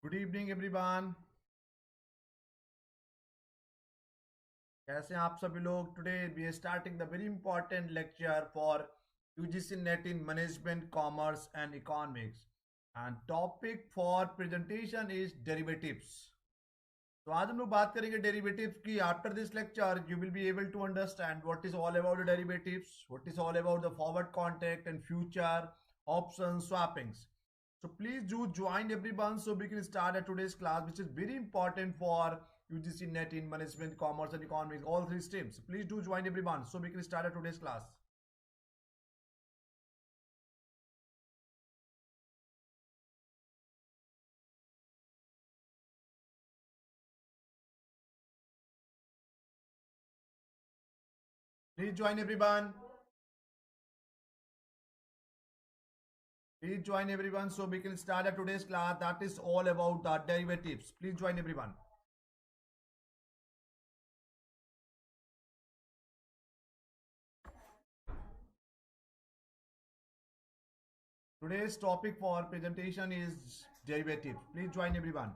Good evening everyone. कैसे हैं आप सभी लोग? Today we are starting the very important lecture for UGC NET in management commerce and economics and topic for presentation is derivatives. तो आज हम लोग बात करेंगे डेरिवेटिव्स की। After this lecture you will be able to understand what is all about the derivatives, what is all about the forward contract and future option swappings. So please do join everyone so we can start at today's class, which is very important for UGC NET in management, commerce and economics, all three streams. Please do join everyone so we can start at today's class. Please join everyone. Please join everyone so we can start at today's class. That is all about the derivatives. Please join everyone. Today's topic for presentation is derivatives. Please join everyone.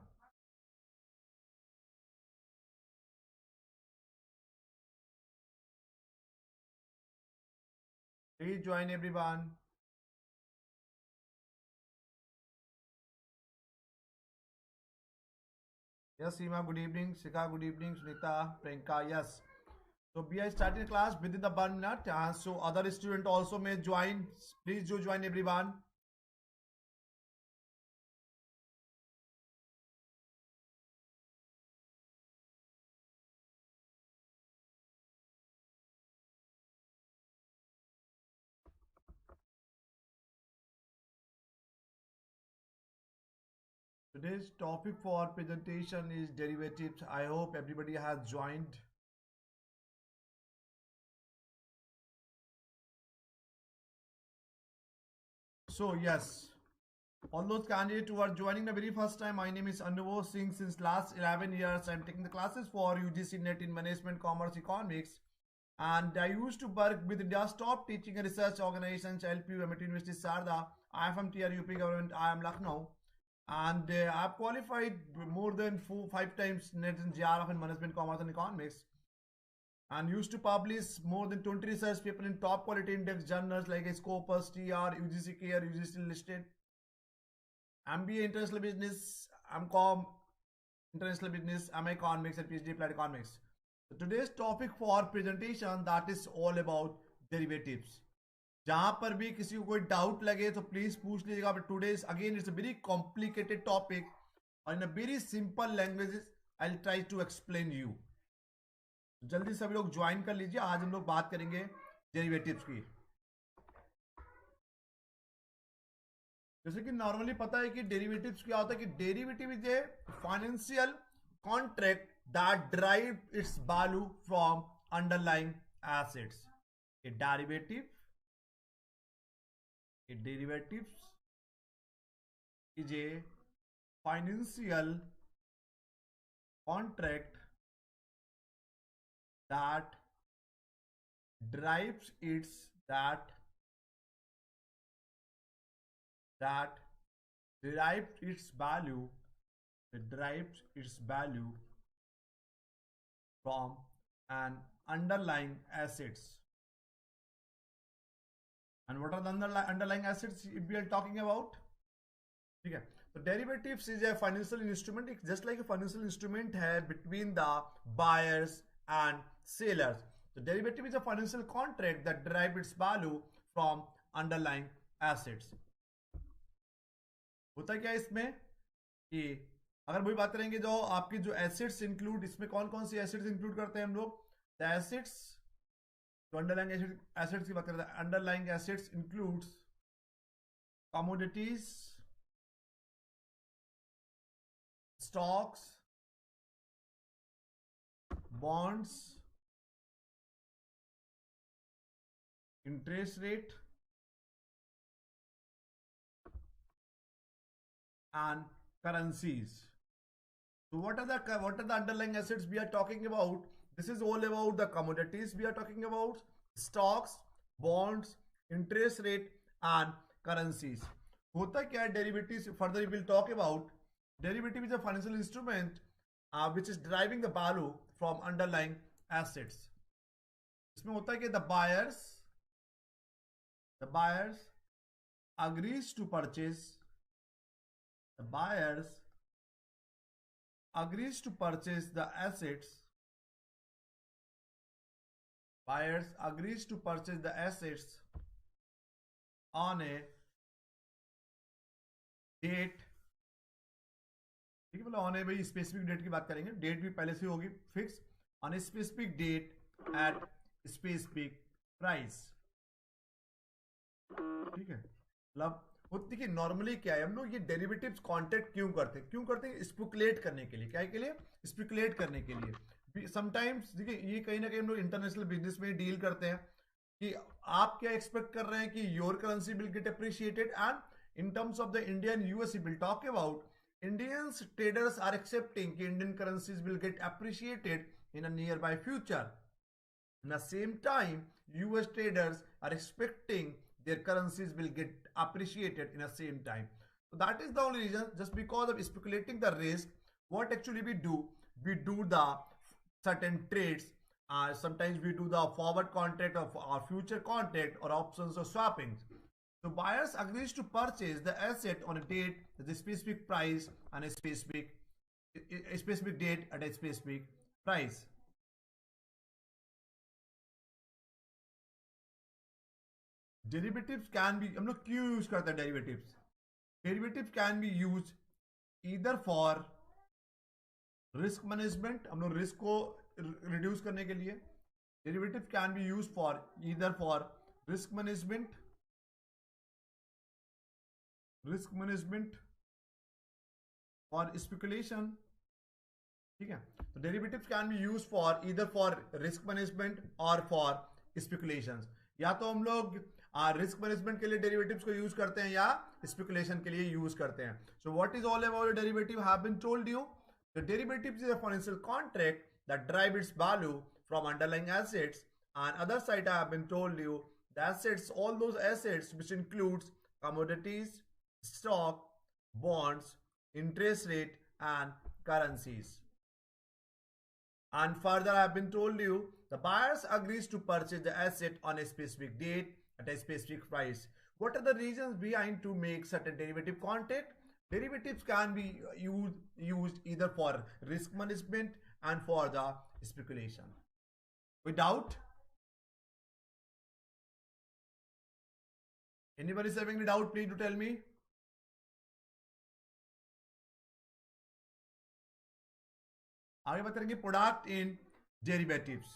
Please join everyone. Yes, Seema, good evening. Shikha, good evening. Sunita, Priyanka, yes. So we are starting class within the 1 minute. So other student also may join. Please do join everyone. Today's topic for presentation is derivatives. I hope everybody has joined. So yes, all those candidates who are joining the very first time, my name is Anuvo Singh. Since last 11 years, I'm taking the classes for UGC NET in Management, Commerce, Economics. And I used to work with India's top teaching and research organizations, LPU, MIT University, Sarda, IFMTR, UP government, I am Lucknow. And I've qualified more than 5 times NET in GRF in Management, Commerce and Economics. And used to publish more than 20 research papers in top quality index journals like Scopus, TR, UGC Care, UGC Listed, MBA International Business, MCOM International Business, MA Economics and PhD Applied Economics. So today's topic for presentation that is all about derivatives. जहां पर भी किसी को कोई doubt लगे तो please पूछ लीजिएगा. But today's again it's a very complicated topic और in a very simple language I will try to explain you. जल्दी सभी लोग ज्वाइन कर लीजिए. आज हम लोग बात करेंगे डेरिवेटिव्स की. जैसे कि नॉर्मली पता है कि डेरिवेटिव्स क्या होता है कि derivative is a financial contract that drive its value from underlying assets. A derivatives is a financial contract that derives its that derives its value from an underlying assets. And what are the underlying assets if we are talking about? ठीक है. So derivatives is a financial instrument, just like a financial instrument है between the buyers and sellers. So derivative is a financial contract that derives its value from underlying assets. होता क्या है इसमें कि अगर वही बात करेंगे जो आपकी जो एसेट्स इंक्लूड, इसमें कौन कौन सी एसेट्स इंक्लूड करते हैं हम लोग. द एसेट्स, तो अंडरलाइंग एसेट्स की बात करते हैं. Underlying assets includes commodities, stocks, bonds, interest rate, and currencies. So what are the underlying assets we are talking about? This is all about the commodities we are talking about, stocks, bonds, interest rate and currencies. होता क्या है derivatives, further we will talk about. Derivative is a financial instrument which is deriving the value from underlying assets. इसमें होता है कि the buyers agrees to purchase the buyers agrees to purchase the assets. Buyers agrees to purchase the assets on a date. ठीक है, बोला on ए भाई specific date की बात करेंगे, डेट भी पहले से होगी fix, on a specific date at specific price. ठीक है, मतलब देखिए नॉर्मली क्या है, हम लोग ये डेरिवेटिव्स कॉन्ट्रैक्ट क्यों करते हैं स्पेकुलेट करने के लिए. क्या के लिए? स्पेकुलेट करने के लिए. समटाइम्स देखिए ये कहीं ना कहीं हम लोग इंटरनेशनल बिजनेस में डील करते हैं कि आप क्या एक्सपेक्ट कर रहे हैं कि your currency will get appreciated, and in terms of the Indian US will talk about Indian traders are accepting that Indian currencies will get appreciated in a nearby future. In the same time, US traders are expecting their currencies will get appreciated in the same time. So that is the only reason. Just because of speculating the risk, what actually we do the certain trades. Sometimes we do the forward contract of our future contract or options or swappings. So buyers agrees to purchase the asset on a date at a specific price and a specific date at a specific price. Derivatives can be, हम लोग क्यों use करते हैं derivatives? Derivatives can be used either for risk management, हम लोग risk को reduce करने के लिए. Derivatives can be used for either for risk management or speculation. ठीक है, तो derivatives can be use for either for risk management और फॉर स्पेकुलेशंस. या तो हम लोग रिस्क मैनेजमेंट के लिए डेरिवेटिव्स को यूज करते हैं या स्पेकुलेशन के लिए यूज करते हैं. So what is all about derivative have been told you. The derivatives is a financial contract that drive its value from underlying assets, and other side I have been told you the assets, all those assets which includes commodities, stock, bonds, interest rate and currencies. And further I have been told you the buyers agrees to purchase the asset on a specific date at a specific price. What are the reasons behind to make certain derivative contract? Derivatives can be used either for risk management and for the speculation. Without anybody is having any doubt, please do tell me. आगे बात करेंगे product in derivatives.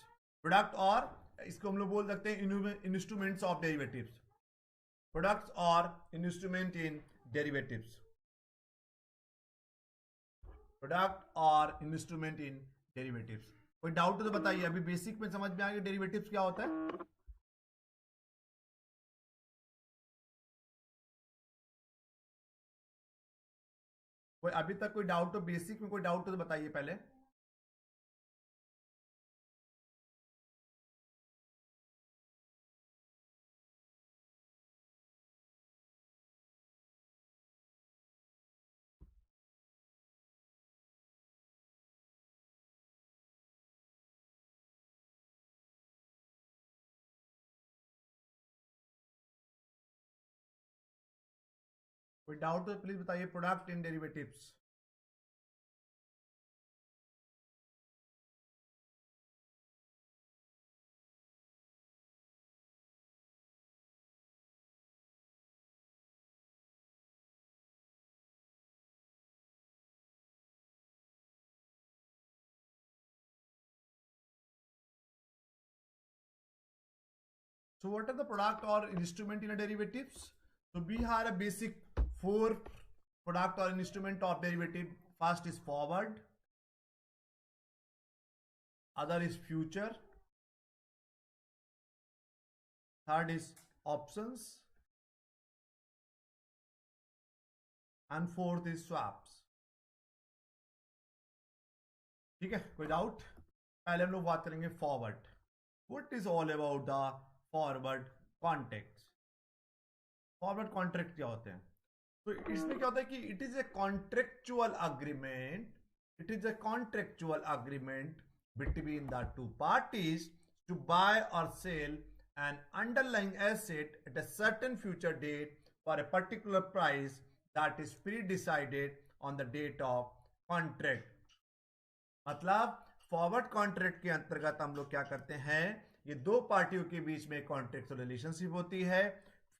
Product, और इसको हम लोग बोल सकते हैं इंस्ट्रूमेंट्स ऑफ डेरिवेटिव्स. प्रोडक्ट्स और इंस्ट्रूमेंट इन डेरिवेटिव्स. प्रोडक्ट और इंस्ट्रूमेंट इन डेरिवेटिव्स. कोई डाउट तो बताइए, अभी बेसिक में समझ में आ गया डेरिवेटिव्स क्या होता है. कोई अभी तक कोई डाउट हो, बेसिक में कोई डाउट हो तो बताइए पहले. कोई डाउट तो प्लीज बताइए. Product in derivatives. So what are the product or instrument in a derivatives? So we have a basic 4 product or instrument of derivative. First is forward, other is future, third is options, and fourth is swaps. ठीक है, कोई doubt? पहले हम लोग बात करेंगे forward. What is all about the forward contract. Forward contract क्या होते हैं? तो इसमें क्या होता है कि it is a contractual agreement, it is a contractual agreement between the two parties to buy or sell an underlying asset at a certain future date for a particular price that is pre-decided on the date of contract. मतलब forward contract के अंतर्गत हम लोग क्या करते हैं, ये दो पार्टियों के बीच में कॉन्ट्रैक्ट रिलेशनशिप होती है,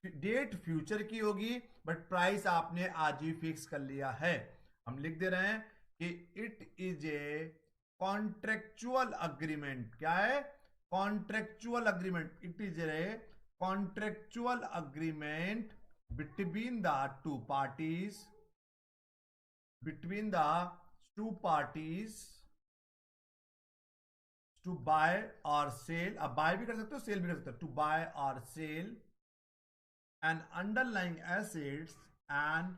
डेट फ्यूचर की होगी बट प्राइस आपने आज ही फिक्स कर लिया है। हम लिख दे रहे हैं कि it is a contractual agreement. क्या है? Contractual agreement. It is a contractual agreement between the two parties, between the two parties to buy और सेल। अब बाय भी कर सकते हो, सेल भी कर सकते हो। टू बाय और sell and underlying assets, and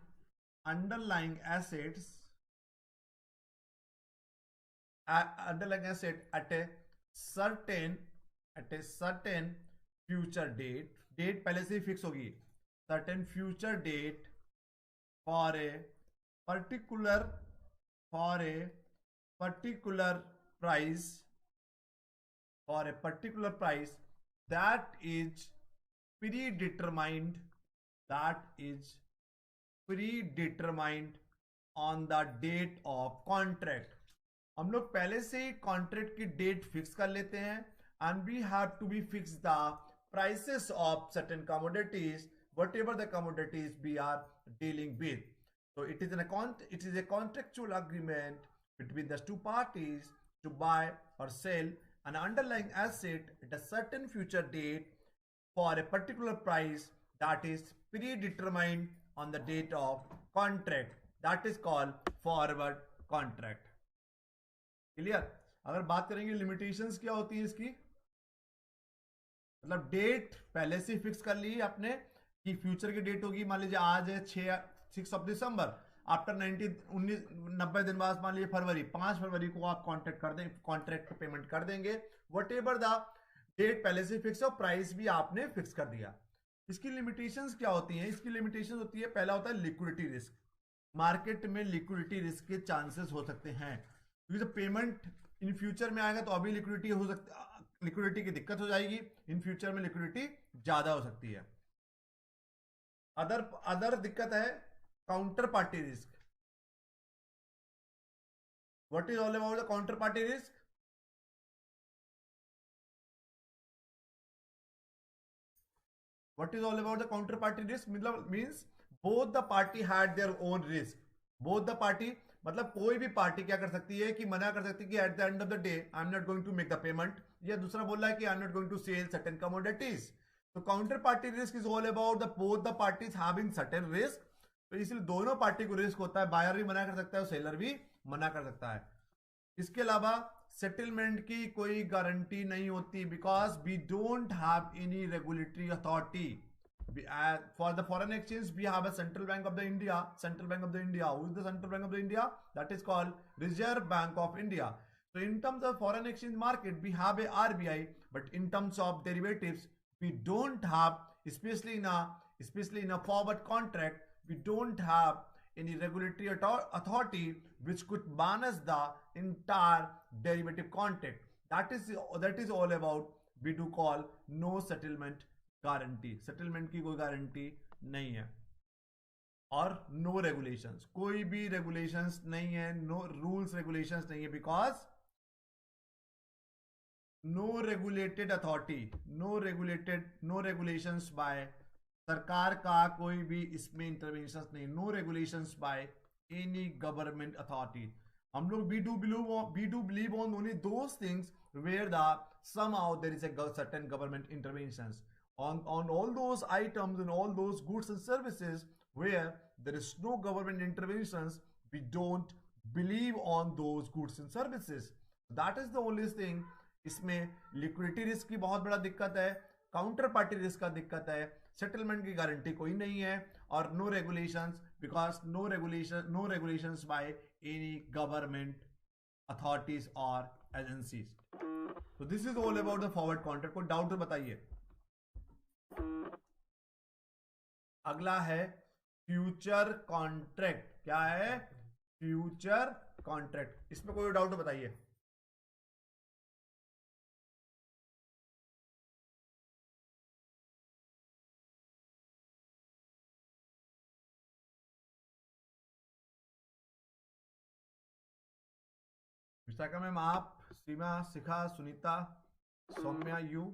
underlying assets, underlying asset at a certain future date, date पहले से ही फिक्स होगी, certain future date for a particular price, for a particular price that is predetermined, that is predetermined on the date of contract. हम लोग पहले से ही contract की डेट फिक्स कर लेते हैं and we have to be fix the prices of certain commodities, whatever the commodities we are dealing with. So it is a contractual agreement between the two parties to buy or sell an underlying asset at a certain future date for a particular price that is predetermined on the date of contract. That is called forward contract. Clear? अगर बात करेंगे limitations क्या होती है इसकी, मतलब date पहले से फिक्स कर ली आपने कि फ्यूचर की डेट होगी, मान लीजिए आज है 6 दिसंबर, आफ्टर 90 दिन बाद मान लीजिए फरवरी, 5 फरवरी को आप कॉन्ट्रैक्ट कर देंगे, कॉन्ट्रैक्ट पेमेंट कर देंगे, वट एवर द डेट पहले से फिक्स हो, प्राइस भी आपने फिक्स कर दिया। इसकी लिमिटेशंस क्या होती हैं? इसकी लिमिटेशन होती है, पहला होता है लिक्विडिटी रिस्क। मार्केट में लिक्विडिटी रिस्क के चांसेस हो सकते हैं, क्योंकि जब पेमेंट इन फ्यूचर में आएगा तो अभी लिक्विडिटी हो सकती, लिक्विडिटी की दिक्कत हो जाएगी, इन फ्यूचर में लिक्विडिटी ज्यादा हो सकती है। अदर दिक्कत है counter party risk. What is all about the counter party risk? What is all about the counter party risk मतलब means both the party had their own risk. Both the party मतलब कोई भी party क्या कर सकती है कि मना कर सकती है कि at the end of the day I am not going to make the payment, या दूसरा बोल रहा है कि I am not going to sell certain commodities. तो counter party risk is all about the both the parties having certain risk. तो इसलिए दोनों पार्टी को रिस्क होता है, बायर भी मना कर सकता है और सेलर भी मना कर सकता है। इसके अलावा सेटलमेंट की कोई गारंटी नहीं होती, because we don't have any regulatory authority. For the foreign exchange, we have a Central Bank of the India. Central Bank of the India. Who is the Central Bank of the India? That is called Reserve Bank of India. So in terms of foreign exchange market, we have a RBI, but in terms of derivatives, we don't have, especially in a forward contract, we don't have any regulatory authority which could manage the entire derivative contract. That is all about we do call no settlement guarantee. Settlement की कोई guarantee नहीं है, और no regulations, कोई भी regulations नहीं है, no rules regulations नहीं है, because no regulated authority, no regulations by सरकार का कोई भी इसमें इंटरवेंशन नहीं, no regulations by any government authority. हम लोग we do believe on only those things where the somehow there is a certain government interventions on all those items and all those goods and services where there is no government interventions. We don't believe on those goods and services. That is the only thing. इसमें liquidity risk की बहुत बड़ा दिक्कत है, counter party risk का दिक्कत है, settlement की गारंटी कोई नहीं है, और no regulations, because no regulations by any government authorities और एजेंसीज। तो this is all about the forward contract. कोई डाउट तो बताइए। अगला है फ्यूचर कॉन्ट्रैक्ट क्या है? Future contract. इसमें कोई डाउट हो बताइए। विशाखा मैम, आप, Seema, Shikha, Sunita, Saumya, you,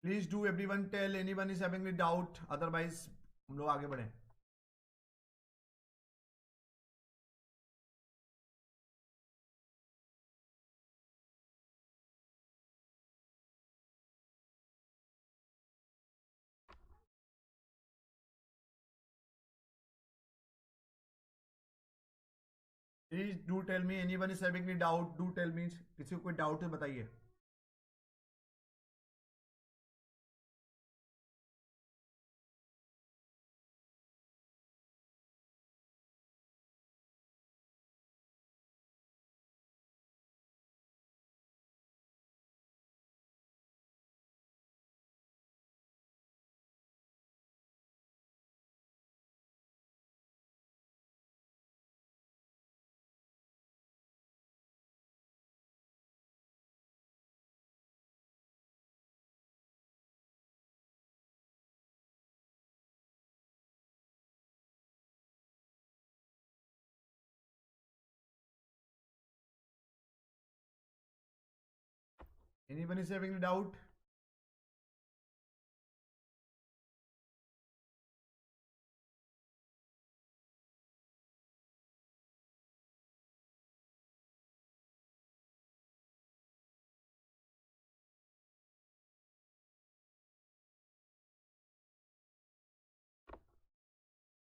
please do everyone tell anyone is having any doubt, otherwise हम लोग आगे बढ़े। Please do tell me anyone is having any doubt, do tell मी, किसी को कोई डाउट है बताइए। Anyone is having any doubt?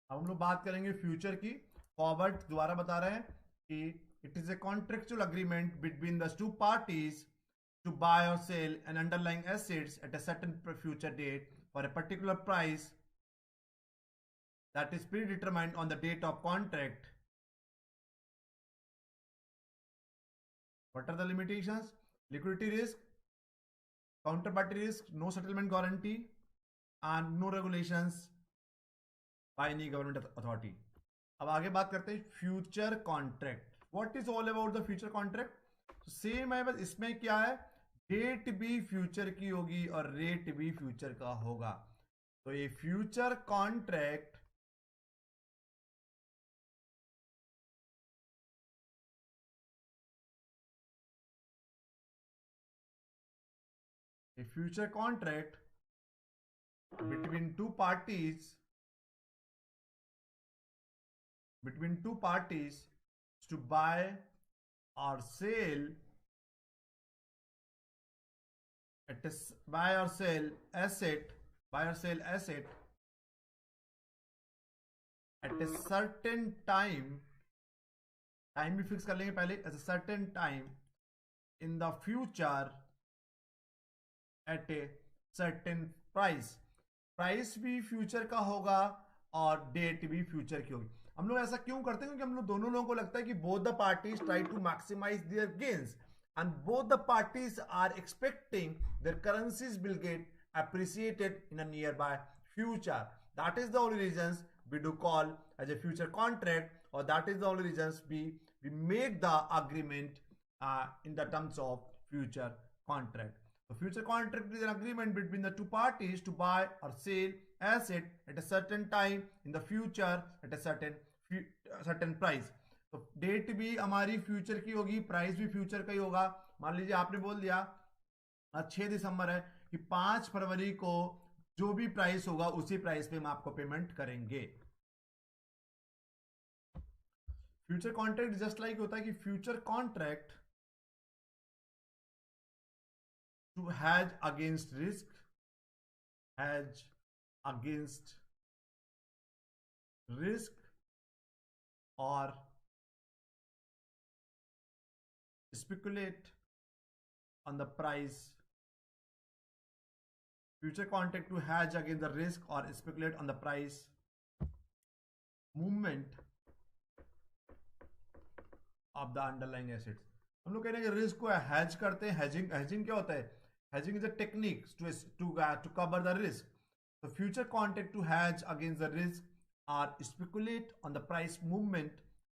अब हम लोग बात करेंगे फ्यूचर की। फॉरवर्ड दोबारा बता रहे हैं कि it is a contractual agreement between the two parties to buy or sell an underlying assets at a certain future date for a particular price that is predetermined on the date of contract. What are the limitations? Liquidity risk, counterparty risk, no settlement guarantee, and no regulations by any government authority. अब आगे बात करते हैं future contract. What is all about the future contract? Same है, बस इसमें क्या है, डेट भी फ्यूचर की होगी और रेट भी फ्यूचर का होगा। तो ये future contract between two parties to buy or sell buy or sell asset at a certain time भी फिक्स कर लेंगे पहले, at a certain time in the future at a certain price भी फ्यूचर का होगा और डेट भी future की होगी। हम लोग ऐसा क्यों करते हैं? क्योंकि हम लोग दोनों लोगों को लगता है कि both the parties try to maximize their gains and both the parties are expecting their currencies will get appreciated in a nearby future. That is the only reasons we do call as a future contract, or that is the only reasons we make the agreement in the terms of future contract. So future contract is an agreement between the two parties to buy or sell asset at a certain time in the future at a certain price. तो date भी हमारी future की होगी, price भी future का ही होगा। मान लीजिए आपने बोल दिया 6 दिसंबर है कि 5 फरवरी को जो भी प्राइस होगा उसी प्राइस पे हम आपको पेमेंट करेंगे। फ्यूचर कॉन्ट्रैक्ट जस्ट लाइक होता है कि future contract to hedge against risk, और speculate on the price. Future contract to hedge against the risk or speculate on the price movement of the underlying assets. हम लोग कह रहे हैं कि रिस्क को हैज करते हैं। हैजिंग क्या होता है? Hedging is a technique to cover the risk. The future contract to hedge against the risk or speculate on the price movement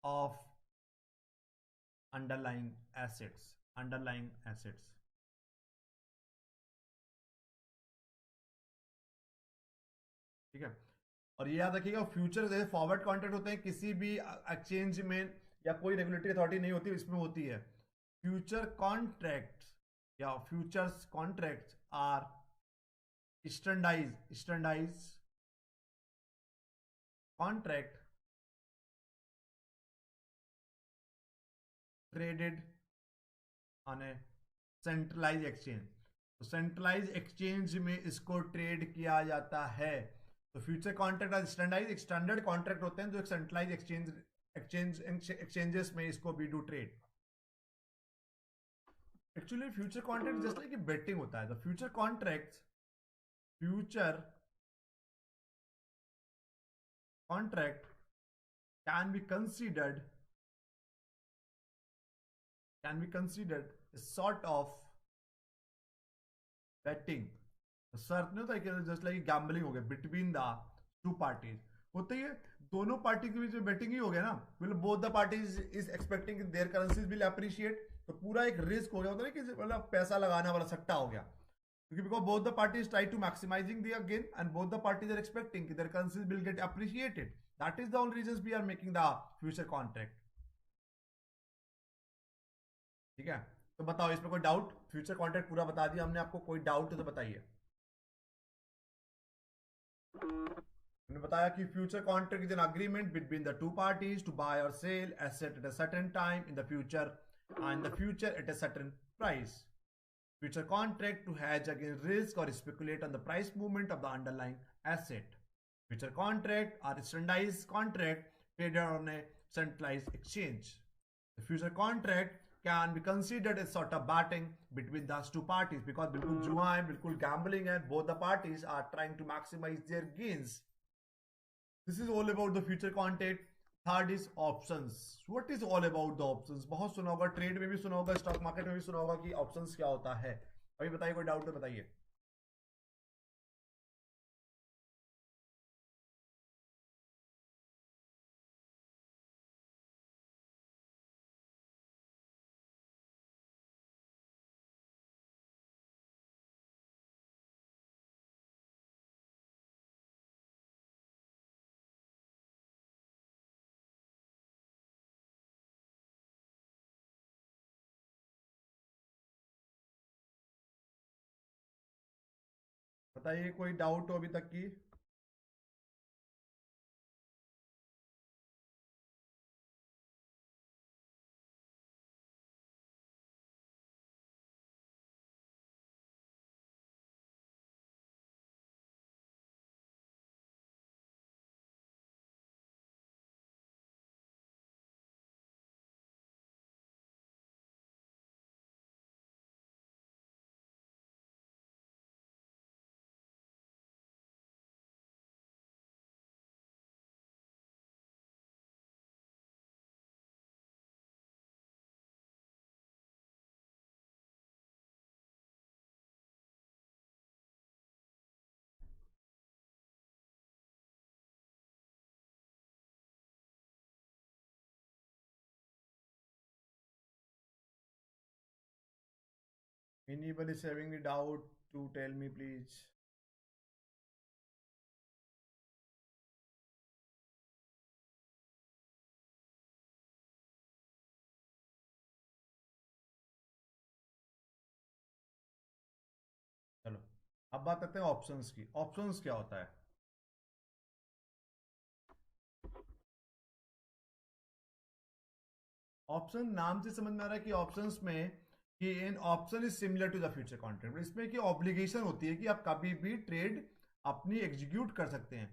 of underlying assets. Underlying assets. ठीक है, और ये याद रखिएगा फ्यूचर जैसे फॉरवर्ड कॉन्ट्रैक्ट होते हैं किसी भी एक्सचेंज में या कोई रेगुलेटरी अथॉरिटी नहीं होती इसमें होती है. फ्यूचर कॉन्ट्रैक्ट या futures contract are standardize contract traded on a centralize exchange. तो सेंट्रलाइज एक्सचेंज में इसको ट्रेड किया जाता है. तो फ्यूचर कॉन्ट्रैक्ट आज स्टैंडर्ड कॉन्ट्रैक्ट होते हैं जो एक सेंट्रलाइज एक्सचेंजेस में इसको भी do trade. Actually future contract just like betting होता है. तो future contract can be considered sort of betting. शर्त नहीं होता कि जस्ट लाइक गैम्बलिंग हो गया बिटवीन द टू पार्टीज. होता ही है दोनों पार्टी के बीच में बेटिंग ही हो गया ना. मतलब both the parties is expecting their currencies will appreciate. तो पूरा एक रिस्क हो गया होता है कि मतलब पैसा लगाने वाला सट्टा हो गया. क्योंकि because both the parties try to maximizing the gain and both the parties are expecting their currencies will get appreciated. That is the only reason we are making the future contract. ठीक है, तो बताओ इसमें कोई doubt. Future contract पूरा बता दिया हमने आपको. कोई डाउट तो बताइए. हमने बताया कि future contract is an agreement between the two parties to buy और sell asset at a certain time in the future and the future at a certain price. Future contract to hedge against risk or speculate on the price movement of the underlying asset. Future contract are standardized contract traded on a centralized exchange. The future contract can be considered as sort of betting between those two parties because बिल्कुल जुआ है, बिल्कुल gambling है. Both the parties are trying to maximize their gains. This is all about the future contract. Third is options. What is all about the options. बहुत सुना होगा, trade में भी सुना होगा, स्टॉक मार्केट में भी सुना होगा कि ऑप्शंस क्या होता है. अभी बताइए कोई डाउट तो बताइए. बताइए कोई डाउट हो अभी तक की. Anybody is having a doubt to tell me please. चलो अब बात करते हैं ऑप्शंस की. ऑप्शंस क्या होता है. ऑप्शन नाम से समझ में आ रहा है कि ऑप्शंस में कि in option is similar to the future contract. इसमें कि ऑब्लिगेशन होती है कि आप कभी भी ट्रेड अपनी एग्जीक्यूट कर सकते हैं.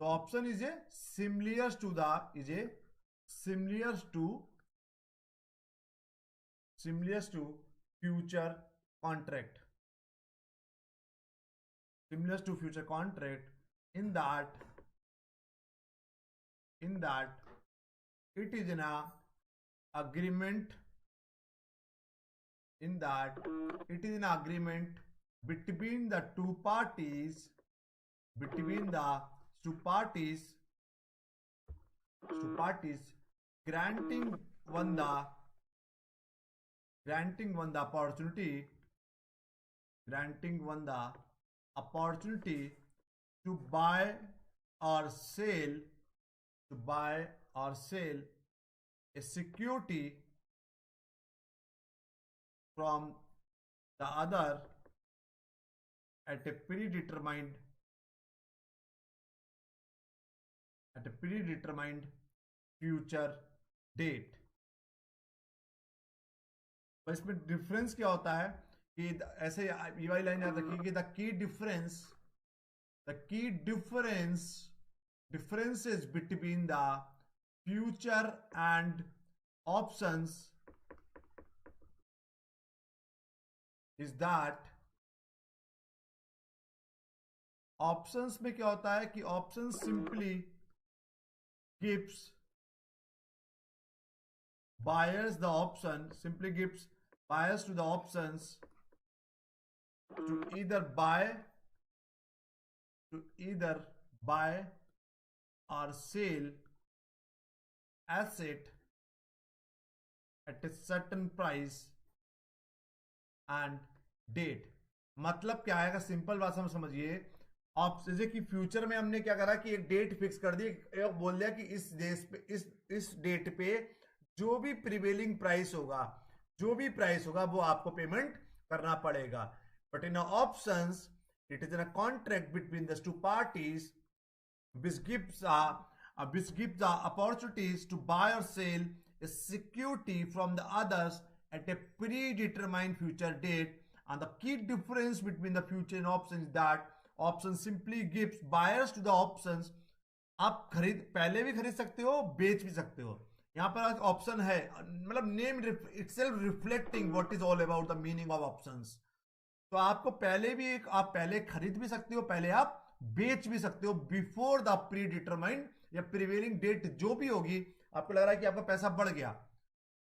तो option is a similar to the similar to future contract. Similar to future contract in that it is an agreement between the two parties between the two parties granting one the opportunity to buy or sell a security from the other at a predetermined future date. पर इसमें difference क्या होता है कि ऐसे ये वाली line याद रखिए कि the key differences between the future and options is that options में क्या होता है कि option simply gives buyers the option, simply gives buyers to the options to either buy or sell asset at a certain price and date. मतलब क्या आएगा, simple भाषा में समझिए। आप जैसे कि फ्यूचर में हमने क्या करा कि एक डेट फिक्स कर दी, एक बोल दिया कि इस देश पे इस डेट पे जो भी प्रिवेलिंग प्राइस होगा वो आपको पेमेंट करना पड़ेगा। But in options it is in a contract between the two parties which gives the opportunities to buy or sell a security from the others at a predetermined future date. And the key difference between the future and options is that option simply gives buyers to the options. आप पहले भी खरीद सकते हो, बेच भी सकते हो। यहाँ पर ऑप्शन है, मतलब name itself reflecting what is all about the meaning of options. तो आपको आप पहले खरीद भी सकते हो, पहले आप बेच भी सकते हो बिफोर द प्री डिटरमाइंड या प्रिवेलिंग डेट जो भी होगी। आपको लग रहा है कि आपका पैसा बढ़ गया,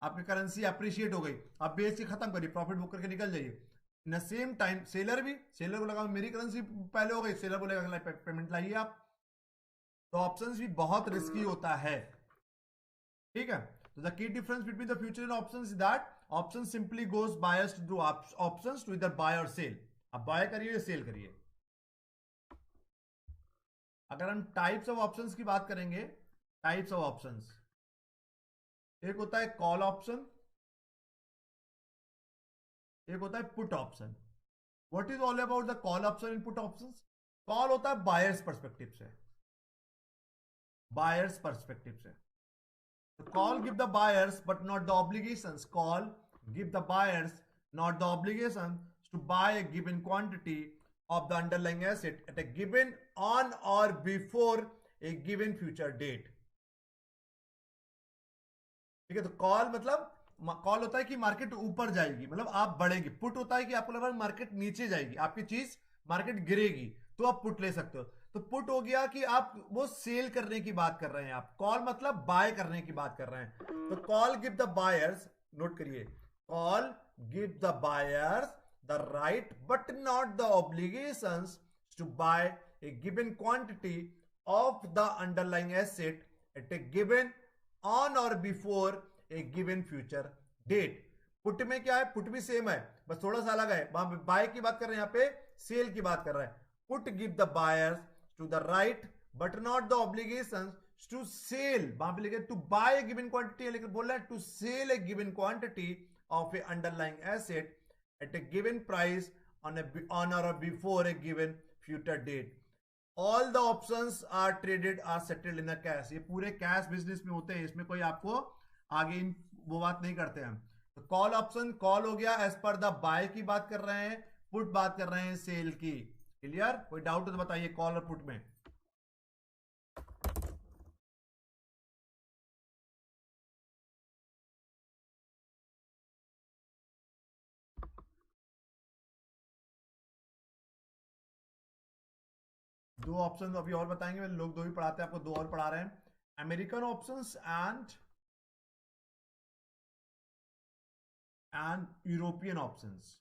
आपकी करेंसी अप्रिशिएट हो गई, आप बेच के खत्म करिए, प्रॉफिट बुक करके निकल जाइए। इन सेम टाइम सेलर को लगा मेरी करेंसी पहले हो गई, सेलर बोलेगा अगला पेमेंट लाइए आप। तो ऑप्शंस भी बहुत रिस्की होता है, ठीक है। तो the key difference between the future and options is that option simply goes buyers to do options to either buy और सेल। आप बाय करिए या सेल करिए। अगर हम टाइप्स ऑफ ऑप्शंस की बात करेंगे, टाइप्स ऑफ ऑप्शंस, एक होता है कॉल ऑप्शन, एक होता है put option. What is all about the call option in put options? Call होता है बायर्स पर्सपेक्टिव से, call give the buyers but not the obligations. Call give the buyers not the obligation to buy a given quantity of the underlying asset at a given on or before a given future date. ठीक है, तो call मतलब call होता है कि market ऊपर जाएगी, मतलब आप बढ़ेंगे। पुट होता है कि आपको लग रहा है मार्केट नीचे जाएगी, आपकी चीज मार्केट गिरेगी, तो आप पुट ले सकते हो। तो पुट हो गया कि आप वो सेल करने की बात कर रहे हैं, आप कॉल मतलब बाय करने की बात कर रहे हैं। तो call give the buyers, note करिए, call give the buyers the right but not the obligations to buy a given quantity of the underlying asset at a given on or before a given future date. Put में क्या है, put भी same है, बस थोड़ा सा अलग है। वहां पे बाय की बात कर रहे हैं, यहाँ पे सेल की बात कर रहे हैं। Put give the buyers to the right but not the obligations to sell, वहां पे लिखे to buy a given quantity, लेकिन बोल रहा है to sell a given quantity of a underlying asset at a given price on or before a given future date. All the options are traded are settled in a cash. ये पूरे cash business में होते हैं, इसमें कोई आपको आगे वो बात नहीं करते हैं। तो कॉल ऑप्शन कॉल हो गया, एज पर द बाय की बात कर रहे हैं, पुट बात कर रहे हैं सेल की। क्लियर? कोई डाउट हो तो बताइए कॉल और पुट में। दो ऑप्शन अभी और बताएंगे, लोग दो ही पढ़ाते हैं, आपको दो और पढ़ा रहे हैं। American options and European options.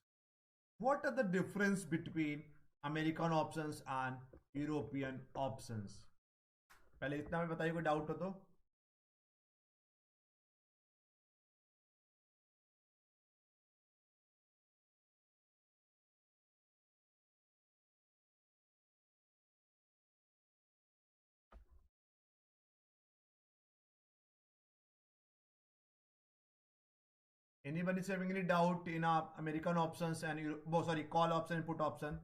What are the difference between American options and European options. पहले इतना में बताइए, कोई डाउट हो तो। Anybody is having any doubt in American options and sorry, call option and put option?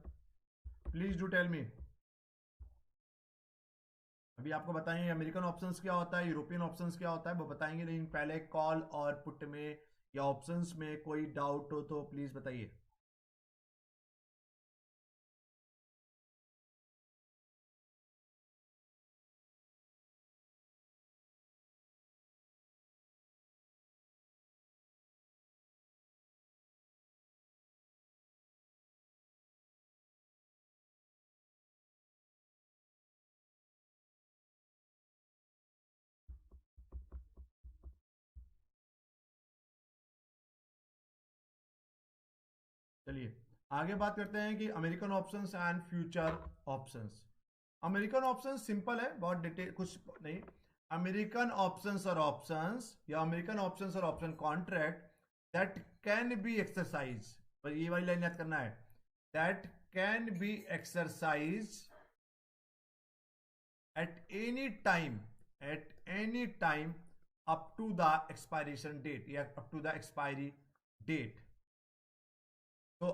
Please do tell me. अभी आपको बताएंगे अमेरिकन ऑप्शंस क्या होता है, यूरोपियन ऑप्शंस क्या होता है, वो बताएंगे, लेकिन पहले कॉल और पुट में या ऑप्शंस में कोई डाउट हो तो प्लीज बताइए। चलिए आगे बात करते हैं कि American options and future options. American option simple है, बहुत डिटेल कुछ नहीं। अमेरिकन ऑप्शंस और ऑप्शंस या अमेरिकन ऑप्शंस और option contract that can be exercise, पर ये वाली लाइन याद करना है, that can be exercise at any time up to the expiration date या up to the expiry date। तो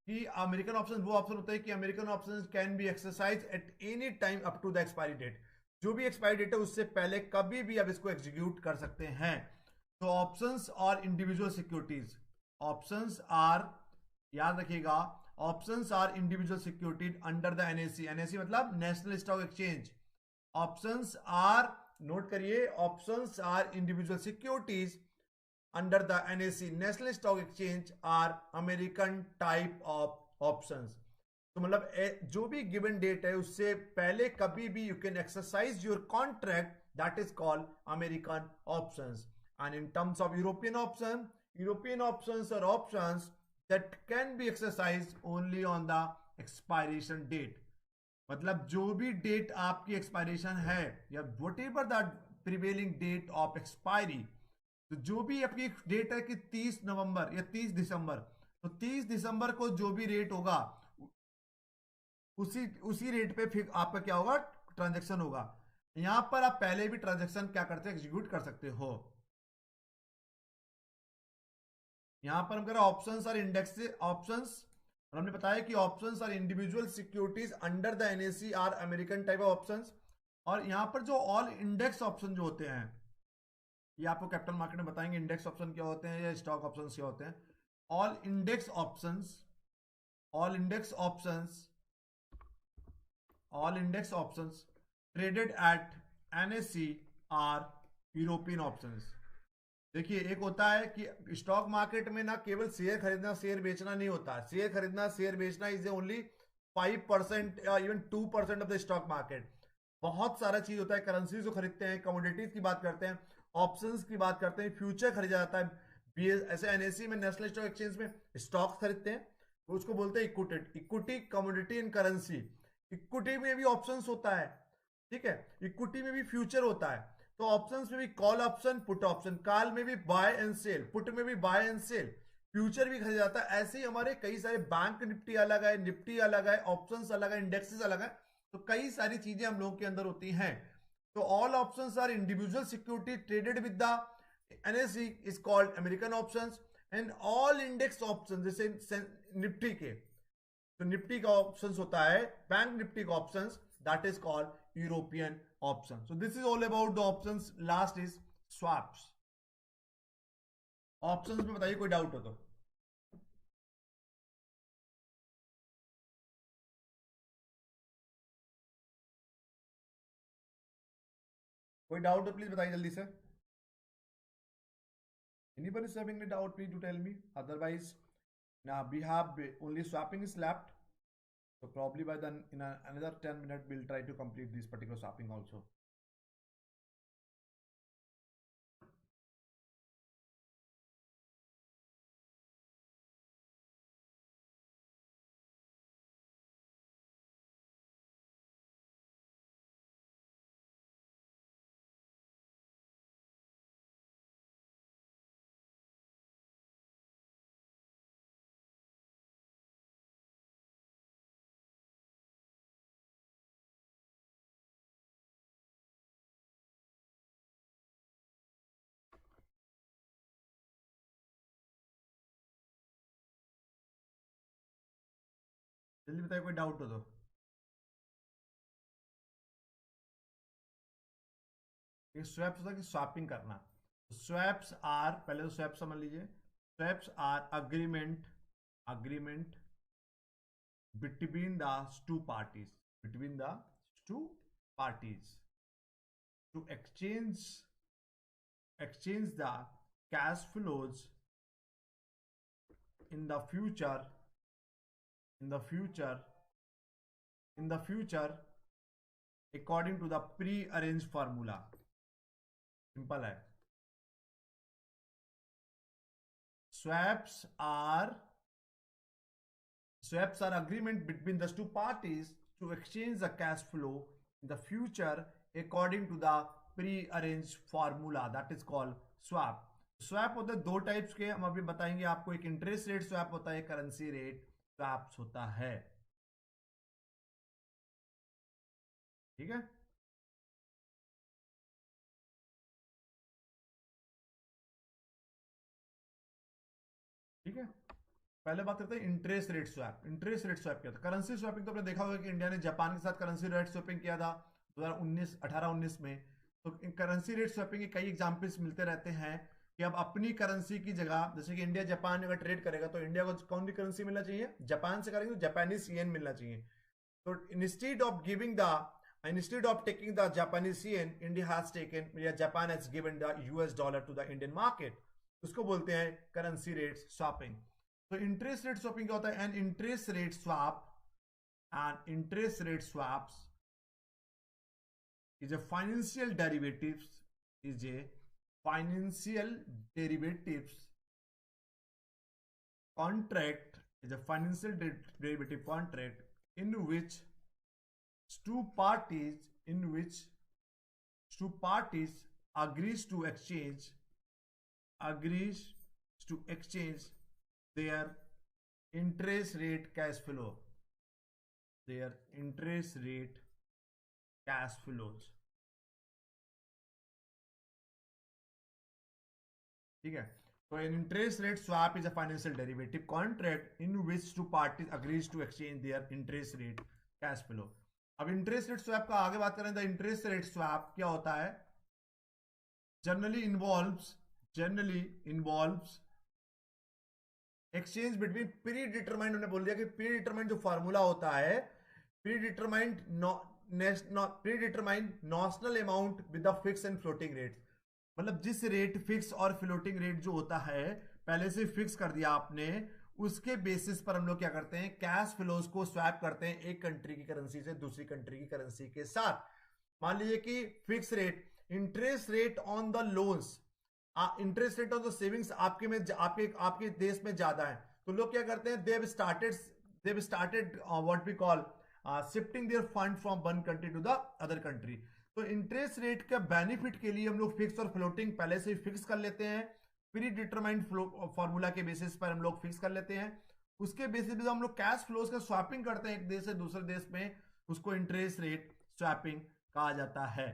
कि अमेरिकन ऑप्शन वो ऑप्शन होता है कि American option can be exercise at any time up to the expiry date, जो भी expiry date है उससे पहले कभी भी आप इसको एग्जीक्यूट कर सकते हैं। तो ऑप्शंस और इंडिविजुअल सिक्योरिटीज, ऑप्शंस आर, याद रखिएगा, options are individual securities under the NSE, NSE मतलब national stock exchange. Options are, note करिए, options are individual securities under the NSE national stock exchange are American type of options. तो मतलब जो भी given date है उससे पहले कभी भी you can exercise your contract, that is called American options. And in terms of European option, European options are options that can be exercise only on the expiration date. मतलब जो भी date आपकी expiration है या whatever the prevailing date of expiry, तो जो भी आपकी डेट है कि 30 नवंबर या 30 दिसंबर, तो 30 दिसंबर को जो भी रेट होगा उसी उसी रेट पे फिर आपका क्या होगा, ट्रांजैक्शन होगा। यहां पर आप पहले भी ट्रांजैक्शन क्या करते हैं, एग्जीक्यूट कर सकते हो। यहां पर हम कह रहे हैं ऑप्शंस और इंडेक्स ऑप्शंस, और हमने बताया कि ऑप्शंस और individual securities under the NAC are American type of options. और यहां पर जो ऑल इंडेक्स ऑप्शन जो होते हैं, ये आपको कैपिटल मार्केट में बताएंगे इंडेक्स ऑप्शन क्या होते हैं या स्टॉक ऑप्शंस क्या होते हैं। All index options, all index options, all index options traded at NSC are European options. देखिए एक होता है कि स्टॉक मार्केट में ना केवल शेयर खरीदना शेयर बेचना नहीं होता, शेयर खरीदना शेयर बेचना इज ओनली 5% या even 2% of the stock market. बहुत सारा चीज होता है, करेंसीज को खरीदते हैं, कमोडिटीज की बात करते हैं, ऑप्शंस की बात करते हैं, फ्यूचर खरीदा जाता है। ऐसे एनएससी में, नेशनल स्टॉक एक्सचेंज में स्टॉक्स खरीदते हैं, तो उसको बोलते हैं equity, equity commodity and currency. Equity में भी ऑप्शंस होता है, ठीक है, इक्विटी में भी फ्यूचर होता है। तो ऑप्शंस में भी call option, put option, call में भी बाय एंड सेल, पुट में भी बाय एंड सेल, फ्यूचर भी खरीदा जाता है। ऐसे ही हमारे कई सारे बैंक निफ्टी अलग है, निफ्टी अलग है, ऑप्शंस अलग है, इंडेक्सेस अलग है, तो कई सारी चीजें हम लोगों के अंदर होती हैं। तो all options are individual security traded with the NSC is called American options. And all index option, जैसे निफ्टी के, तो निफ्टी का ऑप्शंस होता है, बैंक निफ्टी का options, that is called European option. So this is all about the options. Last is swaps. Options में बताइए कोई डाउट हो तो। कोई डाउट हो प्लीज बताइए जल्दी से। Anybody is having any doubt, please do tell me. Otherwise, now we have only swapping is left. So probably by then in another 10 minutes, we'll try to complete this particular swapping also. जल्दी बताइए, कोई doubt हो तो। ये swaps होता है कि swapping करना। स्वैप्स आर, पहले तो स्वैप समझ लीजिए। Swaps are agreement between the two parties, between the two parties to exchange the cash flows in the future, in the future, in the future according to the pre-arranged formula. Simple है। swaps are swaps are agreement between the two parties to exchange the cash flow in the future according to the pre-arranged formula, that is called swap. Swap होते हैं दो types के, हम अभी बताएंगे आपको। एक इंटरेस्ट रेट स्वैप होता है, करेंसी रेट स्वैप्स होता है। ठीक है, ठीक है। पहले बात करते हैं interest rate swap. Interest rate swap क्या था? करेंसी स्वैपिंग तो आपने देखा होगा कि इंडिया ने जापान के साथ करेंसी रेट स्वैपिंग किया था 2019 18-19 में। तो करेंसी रेट स्वैपिंग के कई एग्जांपल्स मिलते रहते हैं कि अब अपनी करेंसी की जगह, जैसे कि इंडिया जापान अगर ट्रेड करेगा तो इंडिया को कौन सी करेंसी मिलना चाहिए? जापान से करेंगे तो जापानीज येन मिलना चाहिए। तो instead of taking the Japanese yen, India has taken, या Japan has given the US dollar to the Indian market, उसको बोलते हैं करेंसी रेट स्वैपिंग। तो इंटरेस्ट रेट स्वैपिंग क्या होता है? An interest rate swap, and interest rate swaps is a financial derivatives, is a financial derivatives contract, is a financial derivative contract in which two parties agrees to exchange their interest rate cash flow, their interest rate cash flows। ठीक है, तो an interest rate swap is a financial derivative contract in which two parties agrees to exchange their interest rate cash flow। अब interest rate swap का आगे बात करें तो interest rate swap क्या होता है? Generally involves exchange between pre determined, उन्होंने बोल दिया कि प्री डिटरमाइंड जो फार्मूला होता है, pre determined notional amount with the fix and floating rate. मतलब जिस रेट फिक्स और फ्लोटिंग रेट जो होता है पहले से फिक्स कर दिया आपने, उसके बेसिस पर हम लोग क्या करते हैं? कैश फ्लोज को स्वैप करते हैं एक कंट्री की करेंसी से दूसरी कंट्री की करेंसी के साथ। मान लीजिए कि fix rate, interest rate on the loans, interest rate on the savings आपके देश में ज्यादा है, तो लोग क्या करते हैं? They started what we call shifting their fund from one country to the other country. तो इंटरेस्ट रेट का बेनिफिट के लिए हम लोग फिक्स और फ्लोटिंग पहले से फिक्स कर लेते हैं, प्री डिटरमाइंड फॉर्मूला के बेसिस पर हम लोग फिक्स कर लेते हैं। उसके बेसिस पे हम लोग कैश फ्लोज का स्वैपिंग करते हैं एक देश से दूसरे देश में, उसको इंटरेस्ट रेट स्वैपिंग कहा जाता है।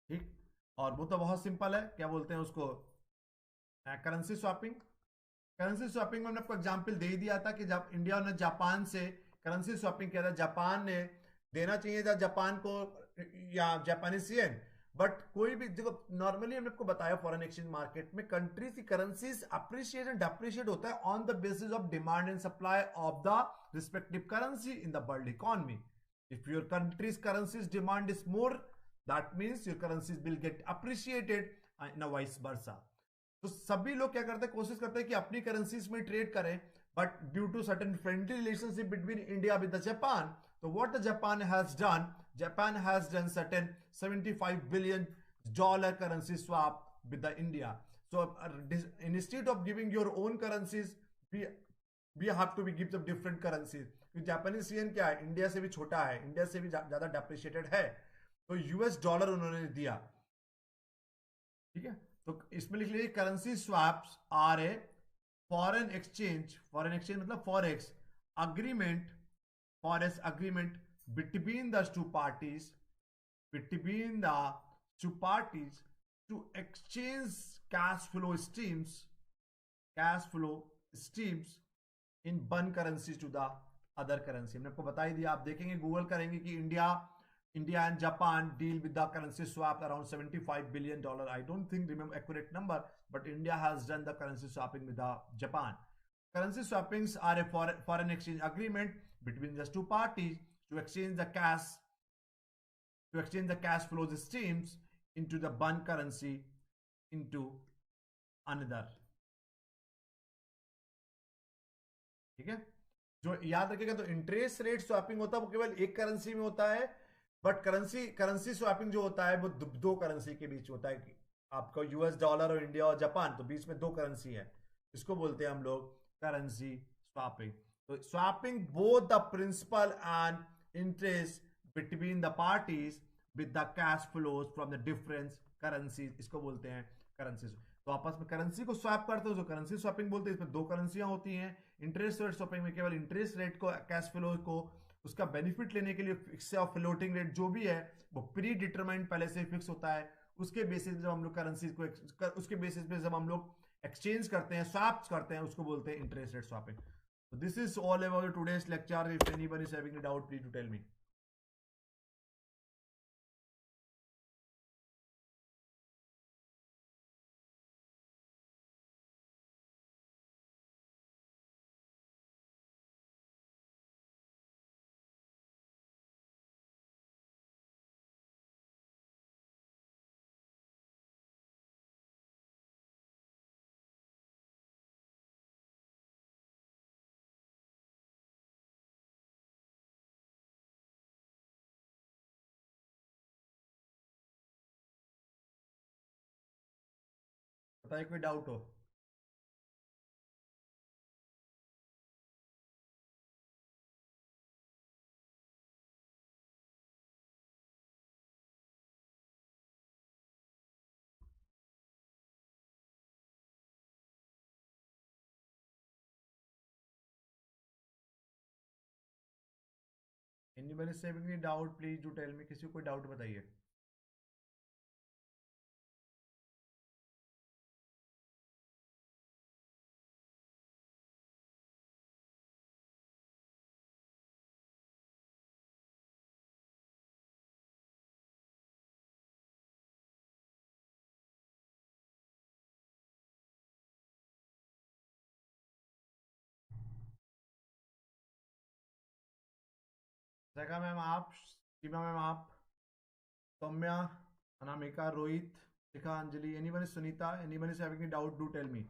ठीक, और वो तो बहुत सिंपल है, क्या बोलते हैं उसको? Currency swapping. करेंसी स्वैपिंग में हमने आपको एग्जांपल दे ही दिया था कि जब इंडिया ने जापान से करेंसी स्वैपिंग किया था, जापान ने देना चाहिए था जापान को या जापानीज येन, बट कोई भी देखो, नॉर्मली हमने आपको बताया फॉरेन एक्सचेंज मार्केट में कंट्रीज की करेंसीज अप्रिशिएट एंड डेप्रिशिएट होता है on the basis of demand and supply of the respective currency in the world economy. If your country's currencies demand is more, that means your currencies will get appreciated in vice versa. तो सभी लोग क्या करते हैं? कोशिश करते हैं कि अपनी करेंसीज में ट्रेड करें, but due to certain friendly relationship between India with the Japan, so what the Japan has done certain $75 billion currency swap with the India. So instead of giving your own currencies, we have to give them different currencies. Japanese yen क्या है? India से भी छोटा है, India से भी ज्यादा depreciated है, तो यूएस डॉलर उन्होंने दिया। ठीक है, तो इसमें लिख लीजिए currency swaps are a foreign exchange मतलब forex agreement between the two parties to exchange cash flow streams in one currency to the other currency. हमने आपको बता ही दिया, आप देखेंगे गूगल करेंगे कि India and Japan deal with the currency swap around $75 billion। I don't think remember accurate number, but India has done the currency swapping with the Japan. Currency swappings are a foreign exchange agreement between just two parties to exchange the cash flows streams into the one currency into another। ठीक है, जो याद रखेगा तो interest rate swapping होता है वो केवल एक करेंसी में होता है, बट करेंसी स्वैपिंग जो होता है वो दो करेंसी के बीच होता है कि आपका यूएस डॉलर और इंडिया और जापान, तो बीच में दो करेंसी है, इसको बोलते हैं हम लोग करेंसी स्वैपिंग। तो swapping both the principal and interest between the parties with the cash flows from the difference currencies, इसको बोलते हैं करेंसी। तो आपस में करेंसी को स्वैप करते हो जो करेंसी स्वैपिंग बोलते हैं। इसमें दो करेंसियां होती हैं। इंटरेस्ट रेट स्वैपिंग में केवल इंटरेस्ट रेट को, कैश फ्लो को, उसका बेनिफिट लेने के लिए फिक्स और फ्लोटिंग रेट जो भी है वो प्री डिटरमाइंड पहले से फिक्स होता है। उसके बेसिस पे जब हम लोग करेंसी को उसके बेसिस पे जब हम लोग एक्सचेंज करते हैं, स्वैप करते हैं, उसको बोलते हैं interest rate swapping. So this is all about today's lecture. If anyone is having a doubt, please to tell me. बताइए कोई डाउट हो। Anybody is having any doubt, please do tell me। किसी को कोई डाउट बताइए। जगह ma'am आप, Seema ma'am आप, Saumya, Anamika, Rohit, Shikha, Anjali, anyone is Sunita, anyone is having any doubt, do tell me।